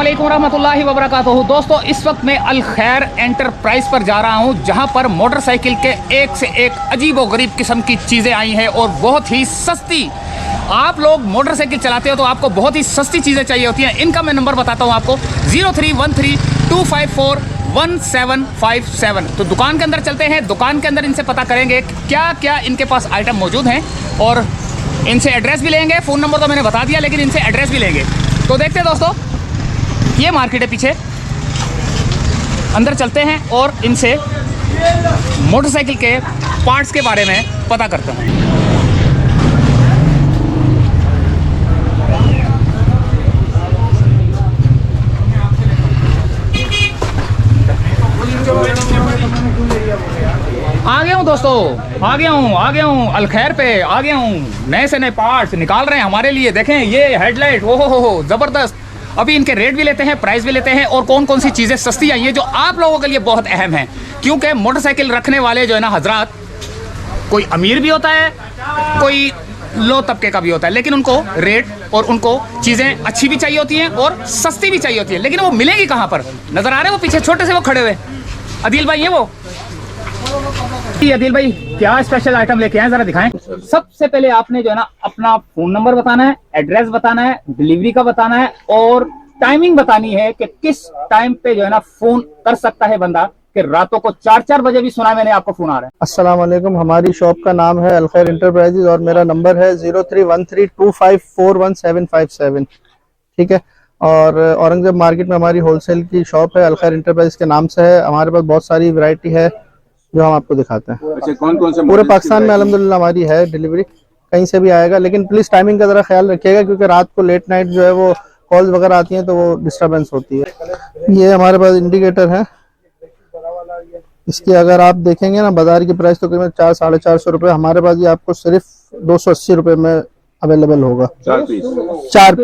वालेकुम रहमतुल्लाहि व बरकातुहू। दोस्तों, इस वक्त मैं अल खैर एंटरप्राइज पर जा रहा हूं, जहां पर मोटरसाइकिल के एक से एक अजीब व गरीब किस्म की चीज़ें आई हैं और बहुत ही सस्ती। आप लोग मोटरसाइकिल चलाते हो तो आपको बहुत ही सस्ती चीज़ें चाहिए होती हैं। इनका मैं नंबर बताता हूं आपको, 031325415757। तो दुकान के अंदर चलते हैं, दुकान के अंदर इनसे पता करेंगे क्या क्या इनके पास आइटम मौजूद हैं और इनसे एड्रेस भी लेंगे। फ़ोन नंबर तो मैंने बता दिया, लेकिन इनसे एड्रेस भी लेंगे। तो देखते हैं दोस्तों, ये मार्केट है पीछे, अंदर चलते हैं और इनसे मोटरसाइकिल के पार्ट्स के बारे में पता करते हैं। आ गया हूँ दोस्तों, आ गया हूँ अल खैर पे आ गया हूँ। नए से नए पार्ट्स निकाल रहे हैं हमारे लिए। देखें ये हेडलाइट, ओहो हो ज़बरदस्त। अभी इनके रेट भी लेते हैं, प्राइस भी लेते हैं और कौन कौन सी चीज़ें सस्ती आई हैं जो आप लोगों के लिए बहुत अहम है। क्योंकि मोटरसाइकिल रखने वाले जो है ना हजरात, कोई अमीर भी होता है, कोई लो तबके का भी होता है, लेकिन उनको रेट और उनको चीज़ें अच्छी भी चाहिए होती हैं और सस्ती भी चाहिए होती है। लेकिन वो मिलेगी कहाँ पर? नज़र आ रहे हैं वो पीछे छोटे से वो खड़े हुए अदील भाई हैं वो। अदील भाई, क्या स्पेशल आइटम लेके आए, जरा दिखाएं। सबसे पहले आपने जो है ना अपना फोन नंबर बताना है, एड्रेस बताना है, डिलीवरी का बताना है और टाइमिंग बतानी है कि किस टाइम पे जो है ना फोन कर सकता है बंदा, कि रातों को 4-4 बजे भी सुना मैंने आपको फोन आ रहा है। अस्सलाम वालेकुम, हमारी शॉप का नाम है अल खैर एंटरप्राइजेज और मेरा नंबर है 031325415757। ठीक है। और औरंगजेब मार्केट में हमारी होलसेल की शॉप है, अल खैर एंटरप्राइज के नाम से है। हमारे पास बहुत सारी वैरायटी है जो हम आपको दिखाते हैं। अच्छा, कौन कौन से पूरे पाकिस्तान में अल्हम्दुलिल्लाह हमारी है डिलीवरी, कहीं से भी आएगा। लेकिन प्लीज टाइमिंग का जरा ख्याल रखिएगा, क्योंकि रात को लेट नाइट जो है वो कॉल्स वगैरह आती हैं तो वो डिस्टरबेंस होती है। ये हमारे पास इंडिकेटर है, इसकी अगर आप देखेंगे ना बाजार की प्राइस तो करीबन 400-450 रुपए। हमारे पास ये आपको सिर्फ 280 रुपए में अवेलेबल होगा। 4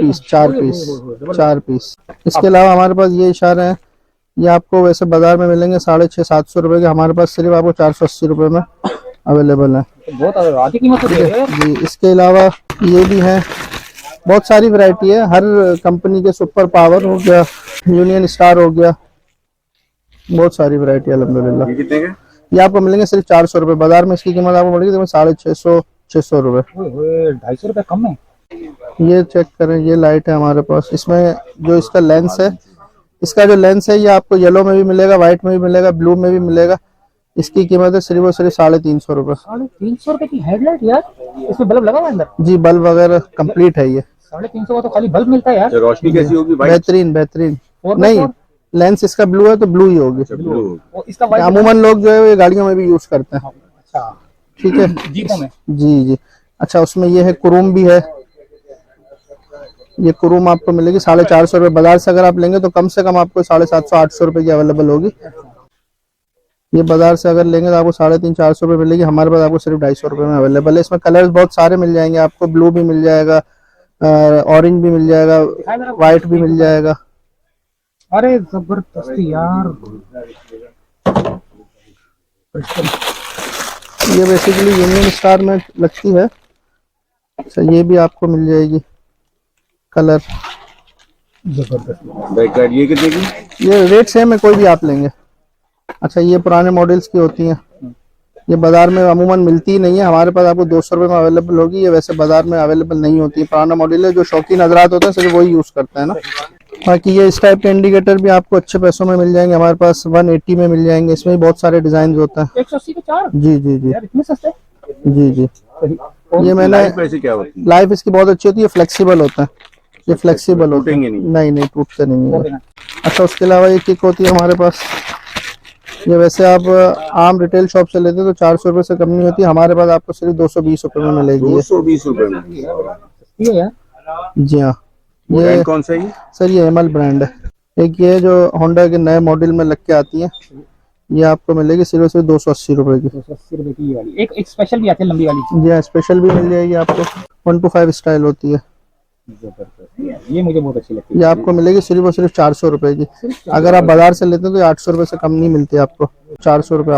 पीस। इसके अलावा हमारे पास ये इशारे हैं, ये आपको वैसे बाजार में मिलेंगे 650-700 रुपए के, हमारे पास सिर्फ आपको 480 रुपए में अवेलेबल है। बहुत आधी कीमत है जी। इसके अलावा ये भी है, बहुत सारी वैरायटी है हर कंपनी के। सुपर पावर हो गया, यूनियन स्टार हो गया, बहुत सारी वैरायटी अल्हम्दुलिल्लाह। ये कितने के? ये आपको मिलेंगे सिर्फ 400 रुपए, बाजार में इसकी कीमत आपको मिलेगी 650-600 रुपए। 250 रुपए कम है। ये चेक करें, ये लाइट है हमारे पास, इसमें जो इसका लेंस है, इसका जो लेंस है ये आपको येलो में भी मिलेगा, व्हाइट में भी मिलेगा, ब्लू में भी मिलेगा। इसकी कीमत है सिर्फ और सिर्फ 350 रुपए। 350 रुपए की हेडलाइट यार, इसमें बल्ब लगा हुआ है अंदर? जी, बल्ब वगैरह कंप्लीट है। ये 350 का तो खाली बल्ब मिलता है यार। रोशनी कैसी होगी? बेहतरीन। नहीं, लेंस इसका ब्लू है तो ब्लू ही होगी। इसका अमूमन लोग जो है ये गाड़ियों में भी यूज करते हैं। अच्छा, ठीक है। जीपों में? जी। अच्छा, उसमें ये है कुरुम भी है। ये कुरुम आपको मिलेगी 450 रुपए, बाजार से अगर आप लेंगे तो कम से कम आपको 750-800 रुपए की अवेलेबल होगी। ये बाजार से अगर लेंगे तो आपको 350-400 रुपए मिलेगी, हमारे पास आपको सिर्फ 250 रुपए में अवेलेबल है। इसमें कलर्स बहुत सारे मिल जाएंगे आपको, ब्लू भी मिल जाएगा, ऑरेंज भी मिल जाएगा, व्हाइट भी मिल जाएगा। अरे जबरदस्त यार। ये बेसिकली यूनियन स्टार में लगती है। अच्छा, ये भी आपको मिल जाएगी कलर। जबरदस्त। ये कितने की? ये रेट सेम है, कोई भी आप लेंगे। अच्छा, ये पुराने मॉडल्स की होती हैं, ये बाजार में अमूमन मिलती ही नहीं है, हमारे पास आपको 200 रुपए में अवेलेबल होगी। ये वैसे बाजार में अवेलेबल नहीं होती है, पुराना मॉडल है, जो शौकीन हजरात होते हैं सिर्फ वही यूज करते हैं ना। बाकी ये इस टाइप के इंडिकेटर भी आपको अच्छे पैसों में मिल जाएंगे, हमारे पास 180 में मिल जाएंगे। इसमें भी बहुत सारे डिजाइन होते हैं। 180 के 4? जी। यार इतने सस्ते? जी। ये मैंने क्या होती है? लाइफ इसकी बहुत अच्छी होती है, फ्लेक्सिबल होता है, ये फ्लेक्सिबल होते हैं। नहीं, टूटते नहीं है। अच्छा, उसके अलावा ये किक होती है हमारे पास। ये वैसे आप आम रिटेल शॉप से लेते हैं तो 400 रुपए से कम नहीं होती, हमारे पास आपको सिर्फ 220 रुपए में मिलेगी। 220 रुपए में? जी हाँ। ये कौन सा है? सर ये एमएल ब्रांड है। एक ये जो होंडा के नए मॉडल में लग के आती है, ये आपको मिलेगी सिर्फ 280 रुपए की। 280 रुपए की ये वाली। एक स्पेशल भी आती है लंबी वाली। जी हाँ, स्पेशल भी मिल जाएगी आपको, 125 स्टाइल होती है। ये मुझे बहुत अच्छी लगती है। ये आपको मिलेगी सिर्फ और सिर्फ 400 रुपए की। अगर आप बाजार से लेते हैं तो 800 रुपए से कम नहीं मिलती आपको, 400 रुपए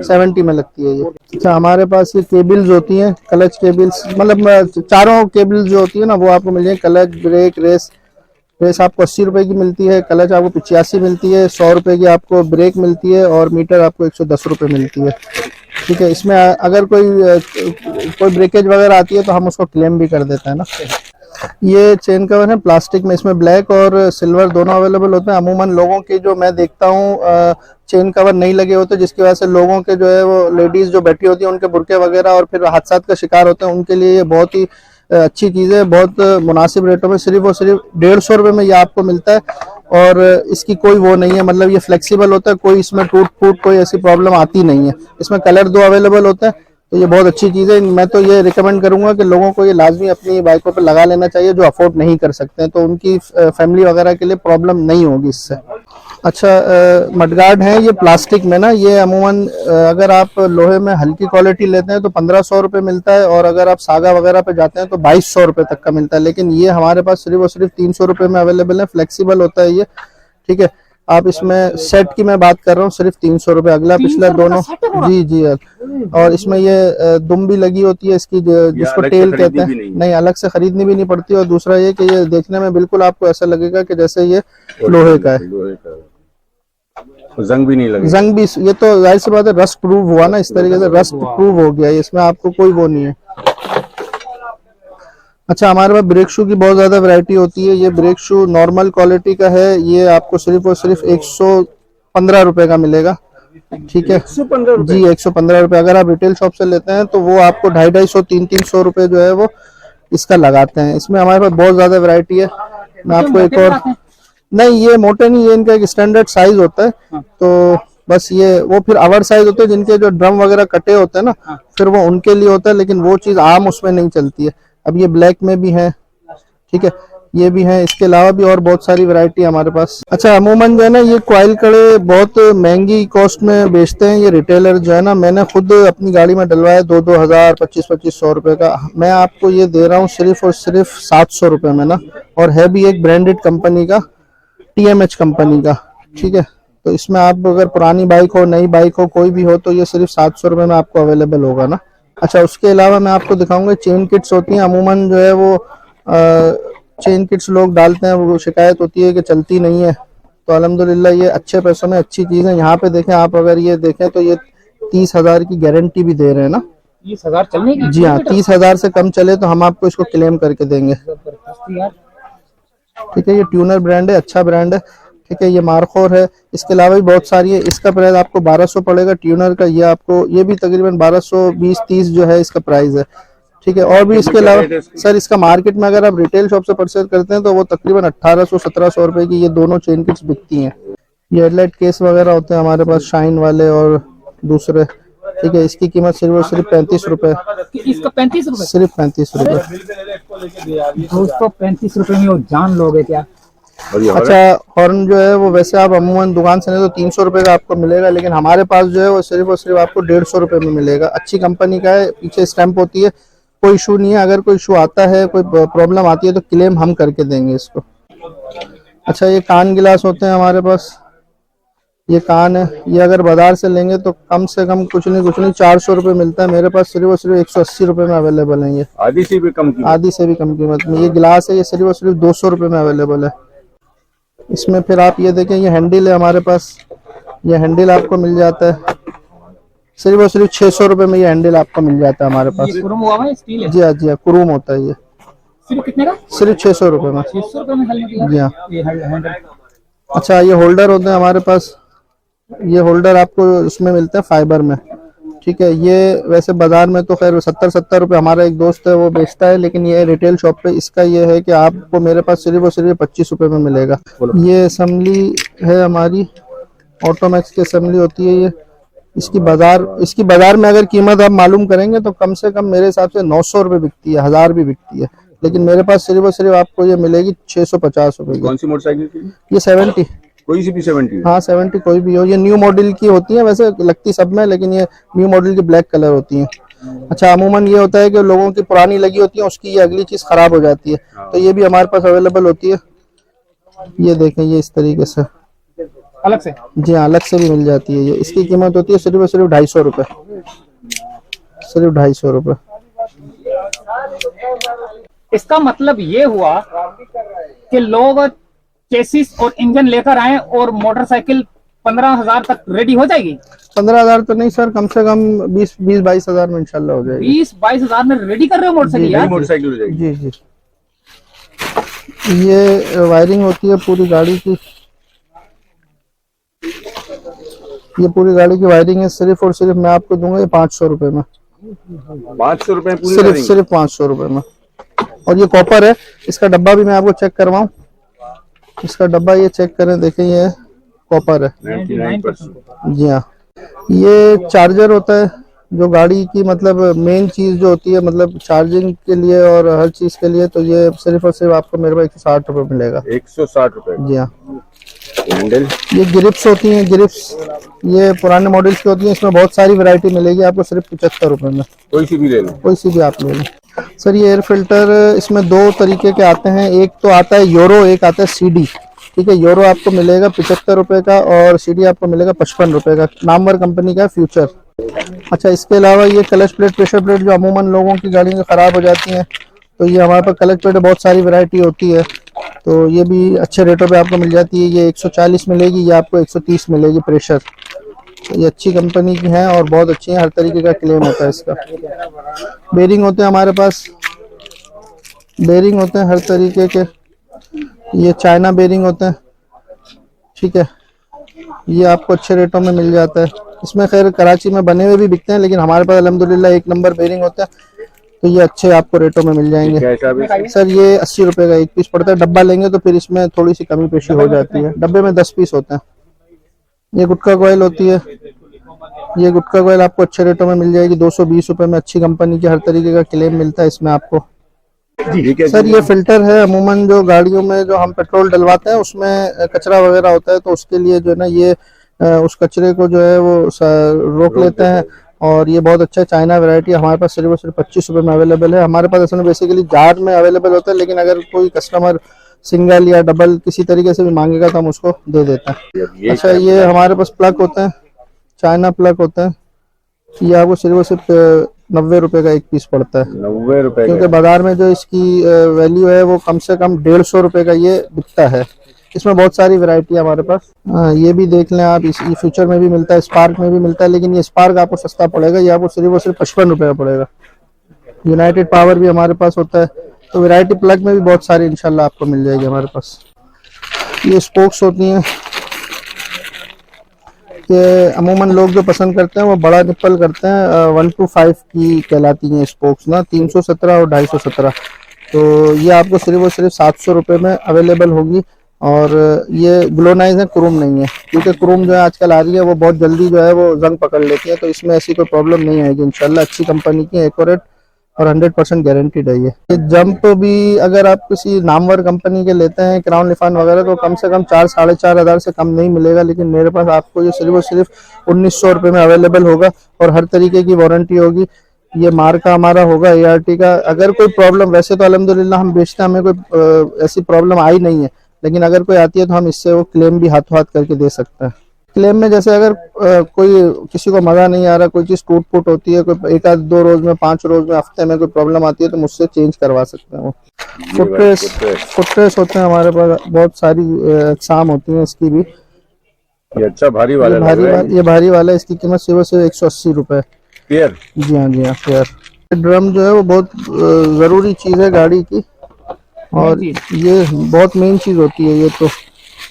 70 में लगती है ये। अच्छा, हमारे पास ये केबल्स होती हैं, क्लच केबल्स, मतलब चारों केबल्स जो होती है ना वो आपको मिल जाएगी, क्लच, ब्रेक, रेस, रेस आपको 80 रुपए की मिलती है, क्लच आपको 85 मिलती है, 100 रुपए की आपको ब्रेक मिलती है और मीटर आपको 110 रुपए मिलती है। ठीक है, इसमें अगर कोई ब्रेकेज वगैरह आती है तो हम उसको क्लेम भी कर देते हैं ना। ये चेन कवर है प्लास्टिक में, इसमें ब्लैक और सिल्वर दोनों अवेलेबल होते हैं। अमूमन लोगों की जो मैं देखता हूँ चेन कवर नहीं लगे होते, जिसकी वजह से लोगों के जो है वो लेडीज जो बैठी होती है उनके बुरके वगैरह और फिर हादसा का शिकार होते हैं, उनके लिए ये बहुत ही अच्छी चीज़ है। बहुत मुनासिब रेटों में सिर्फ और सिर्फ 150 रुपये में ये आपको मिलता है और इसकी कोई वो नहीं है, मतलब ये फ्लेक्सिबल होता है, कोई इसमें टूट फूट कोई ऐसी प्रॉब्लम आती नहीं है। इसमें कलर 2 अवेलेबल होता है, तो ये बहुत अच्छी चीज़ है। मैं तो ये रिकमेंड करूंगा कि लोगों को ये लाजमी अपनी बाइकों पर लगा लेना चाहिए जो अफोर्ड नहीं कर सकते हैं, तो उनकी फैमिली वगैरह के लिए प्रॉब्लम नहीं होगी इससे। अच्छा, मडगार्ड है ये प्लास्टिक में ना, ये अमूमन अगर आप लोहे में हल्की क्वालिटी लेते हैं तो 1500 रुपये मिलता है और अगर आप सागा वगैरह पे जाते हैं तो 2200 रुपये तक का मिलता है, लेकिन ये हमारे पास सिर्फ और सिर्फ 300 रुपये में अवेलेबल है। फ्लेक्सिबल होता है ये, ठीक है। आप इसमें सेट की मैं बात कर रहा हूँ, सिर्फ 300 रुपये, अगला पिछला दोनों। जी जी, और इसमें ये दुम भी लगी होती है इसकी, जिसको टेल कहते हैं। नहीं, अलग से खरीदनी भी नहीं पड़ती। और दूसरा ये कि ये देखने में बिल्कुल आपको ऐसा लगेगा कि जैसे ये लोहे का है, जंग भी नहीं लगे। जंग भी, ये तो जाहिर सी बात है रस्ट प्रूफ हुआ ना, इस तरीके से रस्ट प्रूफ हो गया, इसमें आपको कोई वो नहीं है। अच्छा, हमारे पास ब्रेक शू की बहुत ज्यादा वैरायटी होती है। ये ब्रेक शू नॉर्मल क्वालिटी का है, ये आपको सिर्फ और सिर्फ 115 रुपए का मिलेगा, ठीक है। 115 जी, 115 रुपए। अगर आप रिटेल शॉप से लेते हैं तो वो आपको 250-250, 300 रुपए जो है वो इसका लगाते हैं। इसमें हमारे पास बहुत ज्यादा वैरायटी है। मैं आपको एक और, नहीं ये मोटे नहीं, ये इनका एक स्टैंडर्ड साइज होता है, तो बस ये वो फिर आवर साइज होते हैं जिनके जो ड्रम वगैरह कटे होते हैं ना, फिर वो उनके लिए होता है, लेकिन वो चीज आम उसमें नहीं चलती है। अब ये ब्लैक में भी है, ठीक है, ये भी है, इसके अलावा भी और बहुत सारी वैरायटी है हमारे पास। अच्छा, अमूमन जो है ना ये कॉइल कड़े बहुत महंगी कॉस्ट में बेचते हैं ये रिटेलर जो है ना। मैंने खुद अपनी गाड़ी में डलवाया 2-2 हजार, 25-2500 रुपए का। मैं आपको ये दे रहा हूँ सिर्फ और सिर्फ 700 रुपए में ना, और है भी एक ब्रांडेड कंपनी का, TMH कंपनी का, ठीक है। तो इसमें आप अगर पुरानी बाइक हो, नई बाइक हो, कोई भी हो, तो ये सिर्फ 700 रुपए में आपको अवेलेबल होगा ना। अच्छा, उसके अलावा मैं आपको दिखाऊंगा चेन किट्स होती हैं। अमूमन जो है वो चेन किट्स लोग डालते हैं, वो शिकायत होती है कि चलती नहीं है, तो अल्हम्दुलिल्लाह ये अच्छे पैसों में अच्छी चीज़ है। यहाँ पे देखें आप, अगर ये देखें तो ये 30,000 की गारंटी भी दे रहे हैं ना। 30,000 चलने की? जी हाँ, 30,000 से कम चले तो हम आपको इसको क्लेम करके देंगे, ठीक है। ये ट्यूनर ब्रांड है, अच्छा ब्रांड है, ठीक है। ये मार्कोर है, इसके अलावा भी बहुत सारी है। इसका प्राइस आपको 1200 पड़ेगा ट्यूनर का, ये आपको ये भी तकरीबन 1220-30 जो है इसका प्राइस है, ठीक है। और भी इसके अलावा सर, इसका मार्केट में अगर आप रिटेल शॉप से परचेज करते हैं तो वो तकरीबन 1800-1700 रुपए की ये दोनों चेन किट्स बिकती हैं। ये हेडलाइट केस वगैरह होते हैं हमारे पास, शाइन वाले और दूसरे, ठीक है। इसकी कीमत सिर्फ 35 रुपए। इसका 35 रुपए? सिर्फ 35 रुपए। दोस्तों 35 रुपए में वो जान लोगे क्या? अच्छा, हॉर्न जो है वो वैसे आप अमूमन दुकान से नहीं तो 300 रुपए का आपको मिलेगा, लेकिन हमारे पास जो है वो सिर्फ और सिर्फ आपको 150 रुपए में मिलेगा। अच्छी कंपनी का है, पीछे स्टैंप होती है, कोई इशू नहीं है। अगर कोई इशू आता है, कोई प्रॉब्लम आती है तो क्लेम हम करके देंगे इसको। अच्छा, ये कान गिलास होते हैं हमारे पास, ये कान है, ये अगर बाजार से लेंगे तो कम से कम कुछ नहीं 400 रुपए मिलता है। मेरे पास सिर्फ और सिर्फ 180 रुपए में अवेलेबल है। ये आधी से भी कम कीमत। आधी से भी कम कीमत में ये गिलास है, ये सिर्फ और सिर्फ 200 रुपए में अवेलेबल है। इसमें फिर आप ये देखें, ये हैंडल है हमारे पास, ये हैंडल आपको मिल जाता है सिर्फ और सिर्फ 600 रुपए में। ये हैंडल आपको मिल जाता है हमारे पास। क्रोम हुआ है, स्टील है? जी हाँ, जी हाँ, क्रोम होता है। ये सिर्फ कितने का? सिर्फ 600 रुपए में। 600 रुपए में हेलमेट? जी हाँ। ये हैंडल। अच्छा, ये होल्डर होते हैं हमारे पास, ये होल्डर आपको उसमें मिलते हैं फाइबर में, ठीक है। ये वैसे बाजार में तो खैर 70 रुपए, हमारा एक दोस्त है वो बेचता है, लेकिन ये रिटेल शॉप पे इसका ये है कि आपको मेरे पास सिर्फ और सिर्फ 25 रुपए में मिलेगा। ये असेंबली है हमारी, ऑटोमैक्स की असेंबली होती है ये। इसकी बाजार में अगर कीमत आप मालूम करेंगे तो कम से कम मेरे हिसाब से 900 रुपए बिकती है, 1000 भी बिकती है, लेकिन मेरे पास सिर्फ और सिर्फ आपको ये मिलेगी 650 रुपए की। कौन सी मोटरसाइकिल की? ये 70, कोई सी भी 70? हाँ 70 कोई भी हो। ये न्यू मॉडल की होती है, वैसे लगती सब में, लेकिन ये न्यू मॉडल की ब्लैक कलर होती है। अच्छा, अमूमन ये होता है कि लोगों की पुरानी लगी होती है, उसकी ये अगली चीज खराब हो जाती है, तो ये भी हमारे पास अवेलेबल होती है। ये देखें, ये इस तरीके से अलग से? जी हाँ, अलग से भी मिल जाती है। ये इसकी कीमत होती है सिर्फ और सिर्फ 250 रुपए, सिर्फ 250 रुपए। इसका मतलब ये हुआ कि लोग चेसिस और इंजन लेकर आए और मोटरसाइकिल 15,000 तक रेडी हो जाएगी? 15,000 तो नहीं सर, कम से कम 20-22 हज़ार में इंशाल्लाह हो जाएगी। 20-22 हज़ार में रेडी कर रहे हो मोटरसाइकिल यार? मोटरसाइकिल हो जाएगी। जी जी। ये वायरिंग होती है पूरी गाड़ी की, ये पूरी गाड़ी की वायरिंग है। सिर्फ और सिर्फ मैं आपको दूंगा ये 500 रुपए में। 500 रुपए पूरी सिर्फ वायरिंग? सिर्फ 500 रुपए में। और ये कॉपर है, इसका डब्बा भी मैं आपको चेक करवाऊं। इसका डब्बा ये चेक करें, देखें ये कॉपर है। 99%। जी हाँ। ये चार्जर होता है जो गाड़ी की मतलब मेन चीज जो होती है, मतलब चार्जिंग के लिए और हर चीज के लिए, तो ये सिर्फ और सिर्फ आपको मेरे पास 160 रुपए मिलेगा। 160 रुपए। जी हाँ। हैंडल? ये ग्रिप्स होती हैं, ग्रिप्स ये पुराने मॉडल्स की होती हैं। इसमें बहुत सारी वैरायटी मिलेगी आपको सिर्फ 75 रुपए में। कोई सी भी ले लो। कोई सी भी आप ले लें। सर ये एयर फिल्टर इसमें दो तरीके के आते हैं, एक तो आता है यूरो, एक आता है सीडी। ठीक है, यूरो आपको मिलेगा 75 रुपए का और सीडी आपको मिलेगा 55 रुपए का। नामवर कंपनी का फ्यूचर। अच्छा, इसके अलावा ये क्लच प्लेट, प्रेशर प्लेट जो अमूमन लोगों की गाड़ियों में खराब हो जाती हैं, तो ये हमारे पास क्लच प्लेट बहुत सारी वैरायटी होती है, तो ये भी अच्छे रेटों पे आपको मिल जाती है। ये 140 मिलेगी, ये आपको 130 मिलेगी प्रेशर। तो ये अच्छी कंपनी की हैं और बहुत अच्छी हैं, हर तरीके का क्लेम होता है इसका। बेरिंग होते हैं हमारे पास, बेरिंग होते हैं हर तरीके के। ये चाइना बेरिंग होते हैं, ठीक है, ये आपको अच्छे रेटों में मिल जाता है। इसमें खैर कराची में बने हुए भी बिकते हैं, लेकिन हमारे पास अल्हम्दुलिल्लाह 1 नंबर बेरिंग होता है, तो ये अच्छे आपको रेटों में मिल जाएंगे। सर ये 80 रुपए का 1 पीस पड़ता है। डब्बा लेंगे तो फिर इसमें थोड़ी सी कमी पेशी हो जाती है। डब्बे में 10 पीस होते हैं। ये गुटखा कोयल होती है, ये गुटखा कोयल आपको अच्छे रेटों में मिल जाएगी 220 रुपए में। अच्छी कंपनी की हर तरीके का क्लेम मिलता है इसमें आपको। सर ये फिल्टर है, अमूमन जो गाड़ियों में जो हम पेट्रोल डलवाते हैं उसमें कचरा वगैरह होता है, तो उसके लिए जो है ना ये उस कचरे को जो है वो रोक लेते हैं। और ये बहुत अच्छा चाइना वैरायटी हमारे पास सिर्फ और सिर्फ 25 रुपए में अवेलेबल है। हमारे पास असल में बेसिकली जार में अवेलेबल होता है, लेकिन अगर कोई कस्टमर सिंगल या डबल किसी तरीके से भी मांगेगा तो हम उसको दे देते हैं। अच्छा, ये हमारे पास प्लग होते हैं, चाइना प्लग होते हैं। ये आपको सिर्फ और सिर्फ 90 रुपए का 1 पीस पड़ता है। 90 रुपए? क्योंकि बाजार में जो इसकी वैल्यू है वो कम से कम 150 रुपए का ये बिकता है। इसमें बहुत सारी वैरायटी है हमारे पास। ये भी देख लें आप, इस फ्यूचर में भी मिलता है, स्पार्क में भी मिलता है, लेकिन ये स्पार्क आपको सस्ता पड़ेगा, ये आपको सिर्फ और सिर्फ 55 रुपए का पड़ेगा। यूनाइटेड पावर भी हमारे पास होता है, तो वैरायटी प्लग में भी बहुत सारी इंशाल्लाह आपको मिल जाएगी हमारे पास। ये स्पोक्स होती हैं, ये अमूमन लोग जो पसंद करते हैं वो बड़ा निप्पल करते हैं, 125 की कहलाती हैं स्पोक्स ना, 317 और 217। तो ये आपको सिर्फ और सिर्फ 700 रुपए में अवेलेबल होगी। और ये ग्लोनाइज है, क्रोम नहीं है, क्योंकि क्रोम जो है आजकल आ रही है वो बहुत जल्दी जो है वो जंग पकड़ लेती है, तो इसमें ऐसी कोई प्रॉब्लम नहीं आएगी इंशाल्लाह। अच्छी कंपनी की एक्यूरेट और 100% गारंटीड है। ये जंप भी अगर आप किसी नामवर कंपनी के लेते हैं, क्राउन लिफान वगैरह, तो कम से कम 4-4.5 हज़ार से कम नहीं मिलेगा, लेकिन मेरे पास आपको ये सिर्फ और सिर्फ 1900 रुपए में अवेलेबल होगा और हर तरीके की वारंटी होगी। ये मार्का हमारा होगा ART का। अगर कोई प्रॉब्लम, वैसे तो अल्हम्दुलिल्लाह हम बेचते हैं, हमें कोई ऐसी प्रॉब्लम आई नहीं है, लेकिन अगर कोई आती है तो हम इससे वो क्लेम भी हाथों हाथ करके दे सकते हैं। क्लेम में जैसे अगर कोई किसी को मजा नहीं आ रहा, कोई चीज टूट फूट होती है, कोई 1-2 रोज में, 5 रोज में, हफ्ते में कोई प्रॉब्लम आती है, तो मुझसे चेंज करवा सकते हैं वो। फुटरेस होते हैं हमारे पास, बहुत सारी अक़साम होती हैं इसकी भी। ये अच्छा भारी वाला ये भारी वाला है, इसकी कीमत सिर्फ 180 रुपए पेयर। जी हाँ, जी हाँ, पेयर। ड्रम जो है वो बहुत जरूरी चीज है गाड़ी की, और ये बहुत मेन चीज होती है। ये तो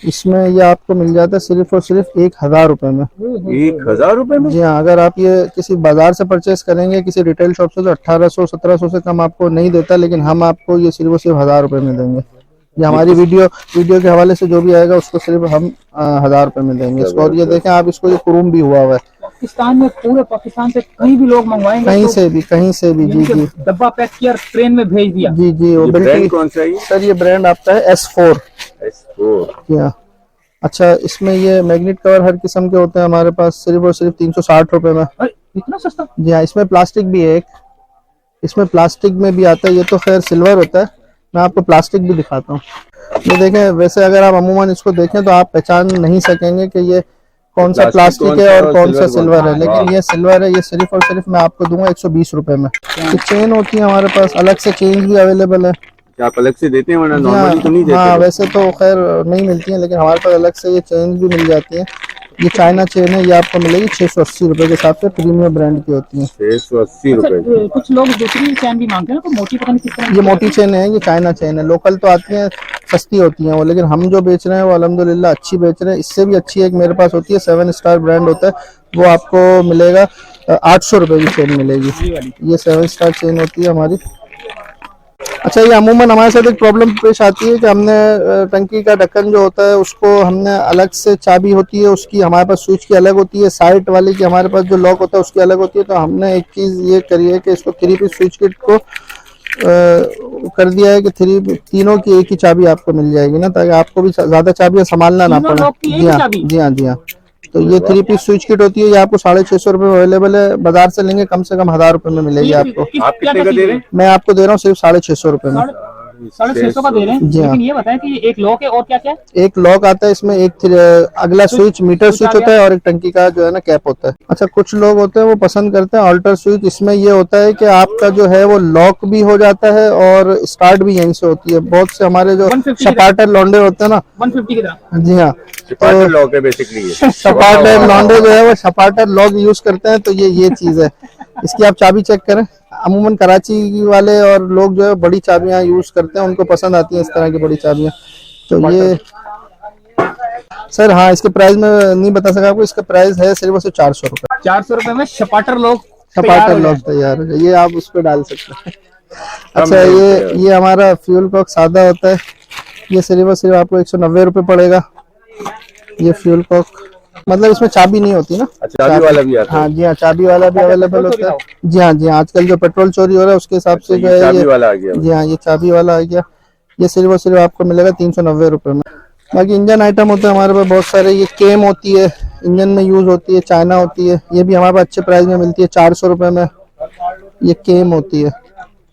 इसमें ये आपको मिल जाता है सिर्फ और सिर्फ 1000 रुपए में। 1000 रुपए में? जी हाँ, अगर आप ये किसी बाजार से परचेस करेंगे, किसी रिटेल शॉप से, तो 1800-1700 से कम आपको नहीं देता, लेकिन हम आपको ये सिर्फ और सिर्फ 1000 रुपए में देंगे। ये हमारी वीडियो के हवाले से जो भी आएगा उसको सिर्फ हम 1000 रुपए में देंगे इसको। और ये देखें आप, इसको ये क्रोम भी हुआ हुआ है। पाकिस्तान में, पूरे पाकिस्तान से कहीं भी लोग मंगवाएंगे, कहीं से भी जी जी, डब्बा पैक किया, ट्रेन में भेज दिया। जी जी। वो ब्रांड कौन सा है सर? ये ब्रांड आपका है S4। क्या? अच्छा, इसमें ये मैग्नेट कवर हर किस्म के होते हैं हमारे पास, सिर्फ और सिर्फ 360 रुपए में। इतना सस्ता? जी हाँ, इसमें प्लास्टिक भी है एक, इसमें प्लास्टिक में भी आता है। ये तो खैर सिल्वर होता है, मैं आपको प्लास्टिक भी दिखाता हूँ। ये देखें, वैसे अगर आप अमूमन इसको देखें तो आप पहचान नहीं सकेंगे कि ये कौन सा प्लास्टिक है और कौन सा सिल्वर है, लेकिन ये सिल्वर है। ये सिर्फ और सिर्फ मैं आपको दूंगा 120 रुपए में। ये चेन होती है हमारे पास, अलग से चेन भी अवेलेबल है। क्या आप अलग से देते हैं, वरना हाँ, नॉर्मली तो नहीं देते हाँ लोग? वैसे तो खैर नहीं मिलती है, लेकिन हमारे पास अलग से ये चेन भी मिल जाती है। ये चाइना चेन है, ये आपको मिलेगी 680 रुपये के हिसाब से, प्रीमियम ब्रांड की होती है। 680 अच्छा, रुपए। कुछ लोग दूसरी चैन भी मांगते हैं ना, तो मोटी पता नहीं किस तरह ये मोटी चेन है, ये चाइना चेन है। लोकल तो आती हैं, सस्ती होती हैं वो, लेकिन हम जो बेच रहे हैं वो अल्हम्दुलिल्लाह अच्छी बेच रहे हैं। इससे भी अच्छी एक मेरे पास होती है, 7 स्टार ब्रांड होता है, वो आपको मिलेगा 800 रुपये की चेन मिलेगी। ये 7 स्टार चेन होती है हमारी। अच्छा, ये अमूमन हमारे साथ एक प्रॉब्लम पेश आती है कि हमने टंकी का ढक्कन जो होता है उसको हमने अलग से, चाबी होती है उसकी, हमारे पास स्विच की अलग होती है, साइड वाली की हमारे पास जो लॉक होता है उसकी अलग होती है। तो हमने एक चीज़ ये करी है कि इसको 3 पीस स्विच किट को कर दिया है कि तीनों की एक ही चाबी आपको मिल जाएगी ना, ताकि आपको भी ज़्यादा चाबियाँ संभालना ना तीनों पड़े। लॉक की एक जी हाँ, चाबी? जी हाँ, जी हाँ। तो ये 3 पीस स्विच किट होती है, ये आपको 650 रुपये में अवेलेबल है। बाजार से लेंगे कम से कम 1000 रुपये में मिलेगी आपको। आप कितने का दे रहे हैं? मैं आपको दे रहा हूँ सिर्फ 650 रुपये में। 650 का दे रहे हैं। जी हाँ। लेकिन ये बताएं कि एक लॉक है और क्या क्या है? एक लॉक आता है इसमें, एक अगला स्विच मीटर स्विच होता है, और एक टंकी का जो है ना कैप होता है। अच्छा, कुछ लोग होते हैं वो पसंद करते हैं अल्टर स्विच। इसमें ये होता है कि आपका जो है वो लॉक भी हो जाता है और स्टार्ट भी यहीं से होती है। बहुत से हमारे जो 150 सपाटर लौंडे होते हैं ना, 150 की तरह। जी हाँ, सपाटर लॉक है बेसिकली ये। सपाटर लौंडे जो है वो सपाटर लॉक यूज करते हैं। तो ये चीज है, इसकी आप चाबी चेक करें। अमूमन कराची वाले और लोग जो है बड़ी चाबियां यूज करते हैं, उनको पसंद आती हैं इस तरह की बड़ी चाबियां। तो ये सर, हाँ, इसके प्राइस में नहीं बता सका आपको। इसका प्राइस है सिर्फ और सिर्फ 400 रुपये। 400 रुपए में शपाटर लॉक सपाटर लॉक तैयार हो जाए, ये आप उस पर डाल सकते हैं। अच्छा, ये हमारा फ्यूल कॉक सादा होता है, ये सिर्फ और सिर्फ आपको 190 रुपये पड़ेगा। ये फ्यूल कॉक, मतलब इसमें चाबी नहीं होती ना। अच्छा, चाबी वाला भी आता है? हाँ जी हाँ, चाबी वाला भी अवेलेबल होता है। जी हाँ, जी हाँ, आजकल जो पेट्रोल चोरी हो रहा है उसके हिसाब से जो है चाबी वाला आ गया। जी हाँ, ये चाबी वाला आ गया। ये सिर्फ और सिर्फ आपको मिलेगा 390 रुपये में। बाकी इंजन आइटम होते हैं हमारे पास बहुत सारे। ये केम होती है, इंजन में यूज होती है, चाइना होती है, ये भी हमारे पास अच्छे प्राइस में मिलती है 400 रुपये में। ये केम होती है,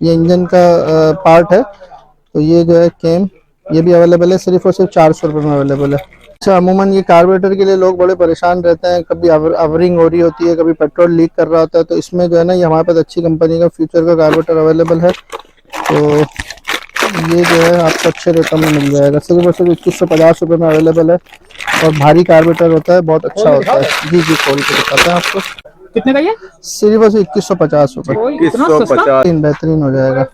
ये इंजन का पार्ट है। तो ये जो है केम, ये भी अवेलेबल है, सिर्फ और सिर्फ 400 रुपये में अवेलेबल है। अच्छा, अमूमन ये कार्बोरेटर के लिए लोग बड़े परेशान रहते हैं, कभी अवरिंग हो रही होती है, कभी पेट्रोल लीक कर रहा होता है। तो इसमें जो है ना, ये हमारे पास अच्छी कंपनी का फ्यूचर का कार्बोरेटर अवेलेबल है। तो ये जो है आपको अच्छे रेटों में मिल जाएगा, सिर्फ और सिर्फ 2150 रुपये में अवेलेबल है। और भारी कार्बोरेटर होता है, बहुत अच्छा होता है। जी जी, खोल के दिखाते हैं आपको। कितने का ये? सिर्फ और सिर्फ 2150 रुपये। इतना सस्ता? बेहतरीन हो जाएगा।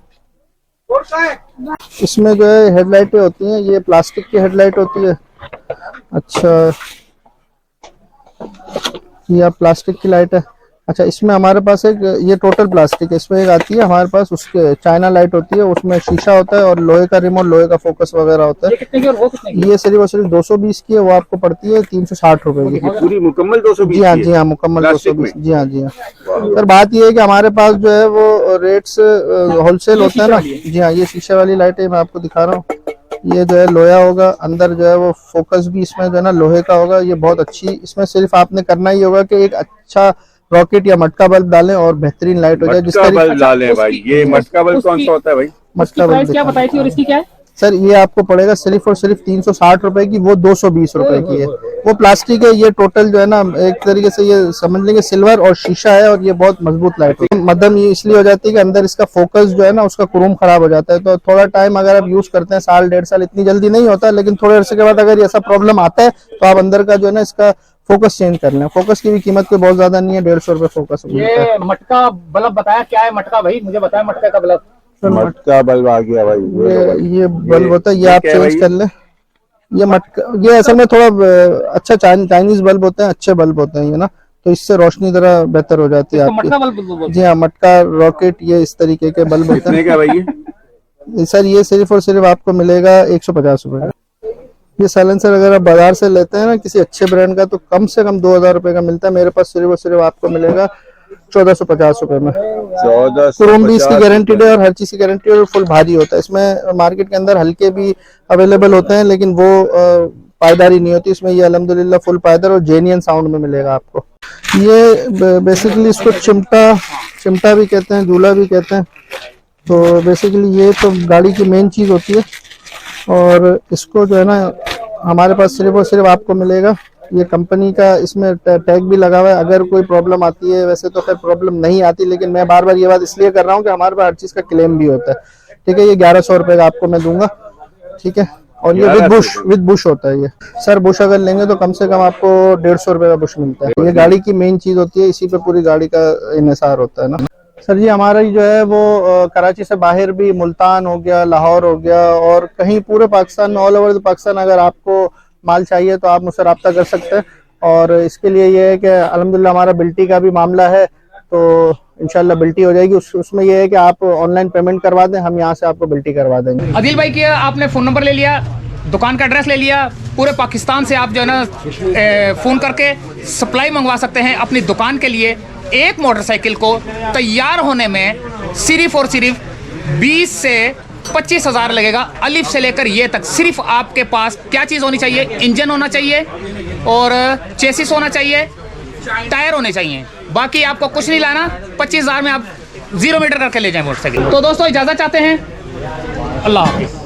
इसमें जो है हेडलाइटें होती हैं, ये प्लास्टिक की हेडलाइट होती है। अच्छा, ये आप प्लास्टिक की लाइट है। अच्छा, इसमें हमारे पास एक, ये टोटल प्लास्टिक है, इसमें एक आती है हमारे पास, उसके चाइना लाइट होती है, उसमें शीशा होता है और लोहे का रिमोट, लोहे का फोकस वगैरह होता है। ये कितने की और वो कितने की? ये सिर्फ और सिर्फ 220 की है, वो आपको पड़ती है 360 रुपए की। ये पूरी मुकम्मल 220? जी हाँ, जी हाँ, मुकम्मल प्लास्टिक 220। में? जी हाँ, जी हाँ। सर, बात ये है कि हमारे पास जो है वो रेट्स होलसेल होता है ना। जी हाँ, ये शीशे वाली लाइट है, मैं आपको दिखा रहा हूँ। ये जो है लोहा होगा, अंदर जो है वो फोकस भी इसमें जो है ना लोहे का होगा। ये बहुत अच्छी, इसमें सिर्फ आपने करना ही होगा कि एक अच्छा रॉकेट या मटका बल्ब डालें और बेहतरीन लाइट हो जाए। जिस मटका तरीके बल्ब डालें भाई। ये मटका बल्ब कौन सा होता है भाई? उसकी मटका प्राइस बल्ब क्या बताई थी और इसकी क्या है? सर, ये आपको पड़ेगा सिर्फ और सिर्फ 360 रुपए की, वो 220 रुपए की है। वो प्लास्टिक है, ये टोटल जो है ना एक तरीके से ये समझ लेंगे सिल्वर और शीशा है, और ये बहुत मजबूत लाइट है। मध्यम ये इसलिए हो जाती है कि अंदर इसका फोकस जो है ना, उसका क्रोम खराब हो जाता है। तो थोड़ा टाइम अगर आप यूज करते हैं, साल 1.5 साल, इतनी जल्दी नहीं होता, लेकिन थोड़े अरसे के बाद अगर ऐसा प्रॉब्लम आता है तो आप अंदर का जो है ना इसका फोकस चेंज कर लें। फोकस की भी कीमत कोई बहुत ज्यादा नहीं है, 150 रुपए फोकस मिलता है। ये मटका बल्ब बताया, क्या है मटका भाई? मुझे बताया मटका का बल्ब। मटका बल्ब आ गया भाई। ये बल्ब होता है, ये आप क्या है चेंज भाई? कर लें। ये मटका, ये असल में थोड़ा अच्छा चाइनीज बल्ब होते हैं, अच्छे बल्ब होते हैं ये ना, तो इससे रोशनी जरा बेहतर हो जाती है इसको मटका आपकी। बल्ब बोलते जी हाँ, मटका, रॉकेट, ये इस तरीके के बल्ब होते कितने हैं। का भाई ये? सर, ये सिर्फ और सिर्फ आपको मिलेगा 150 रुपए का। ये साइलेंसर अगर आप बाजार से लेते हैं ना किसी अच्छे ब्रांड का, तो कम से कम 2000 रुपए का मिलता है। मेरे पास सिर्फ और सिर्फ आपको मिलेगा 1450 रुपए में। 1450 क्रोम भी इसकी गारंटीड है और हर चीज की गारंटी, और फुल भारी होता है। इसमें मार्केट के अंदर हल्के भी अवेलेबल होते हैं, लेकिन वो पायदारी नहीं होती। इसमें ये अल्हम्दुलिल्लाह फुल पायदार और जेन्युइन साउंड में मिलेगा आपको। ये बेसिकली इसको चिमटा भी कहते हैं, झूला भी कहते हैं। तो बेसिकली ये तो गाड़ी की मेन चीज होती है, और इसको जो है ना हमारे पास सिर्फ और सिर्फ आपको मिलेगा, ये कंपनी का इसमें टैग भी लगा हुआ है। अगर कोई प्रॉब्लम आती है, वैसे तो खैर प्रॉब्लम नहीं आती, लेकिन मैं बार बार ये बात इसलिए कर रहा हूँ कि हमारे पास हर चीज़ का क्लेम भी होता है। ठीक है, ये 1100 रुपए का आपको मैं दूंगा, ठीक है। और ये विद बुश होता है ये सर। बुश अगर लेंगे तो कम से कम आपको 150 रुपए का बुश मिलता है। ये गाड़ी की मेन चीज होती है, इसी पे पूरी गाड़ी का इन्हिसार होता है ना सर जी। हमारा जो है वो कराची से बाहर भी, मुल्तान हो गया, लाहौर हो गया, और कहीं पूरे पाकिस्तान में, ऑल ओवर पाकिस्तान अगर आपको माल चाहिए तो आप मुझसे रब्ता कर सकते हैं। और इसके लिए ये है कि अल्हम्दुलिल्लाह हमारा बिल्टी का भी मामला है, तो इंशाल्लाह बिल्टी हो जाएगी। उसमें ये है कि आप ऑनलाइन पेमेंट करवा दें, हम यहाँ से आपको बिल्टी करवा देंगे। आदिल भाई की आपने फ़ोन नंबर ले लिया, दुकान का एड्रेस ले लिया, पूरे पाकिस्तान से आप जो है ना फ़ोन करके सप्लाई मंगवा सकते हैं अपनी दुकान के लिए। एक मोटरसाइकिल को तैयार होने में सिर्फ और सिर्फ 20 से 25 हज़ार लगेगा, अलिफ से लेकर ये तक। सिर्फ आपके पास क्या चीज़ होनी चाहिए? इंजन होना चाहिए और चेसिस होना चाहिए, टायर होने चाहिए, बाकी आपको कुछ नहीं लाना। 25 हज़ार में आप 0 मीटर करके ले जाएं मोटरसाइकिल। तो दोस्तों इजाज़त चाहते हैं, अल्लाह हाफ़िज़।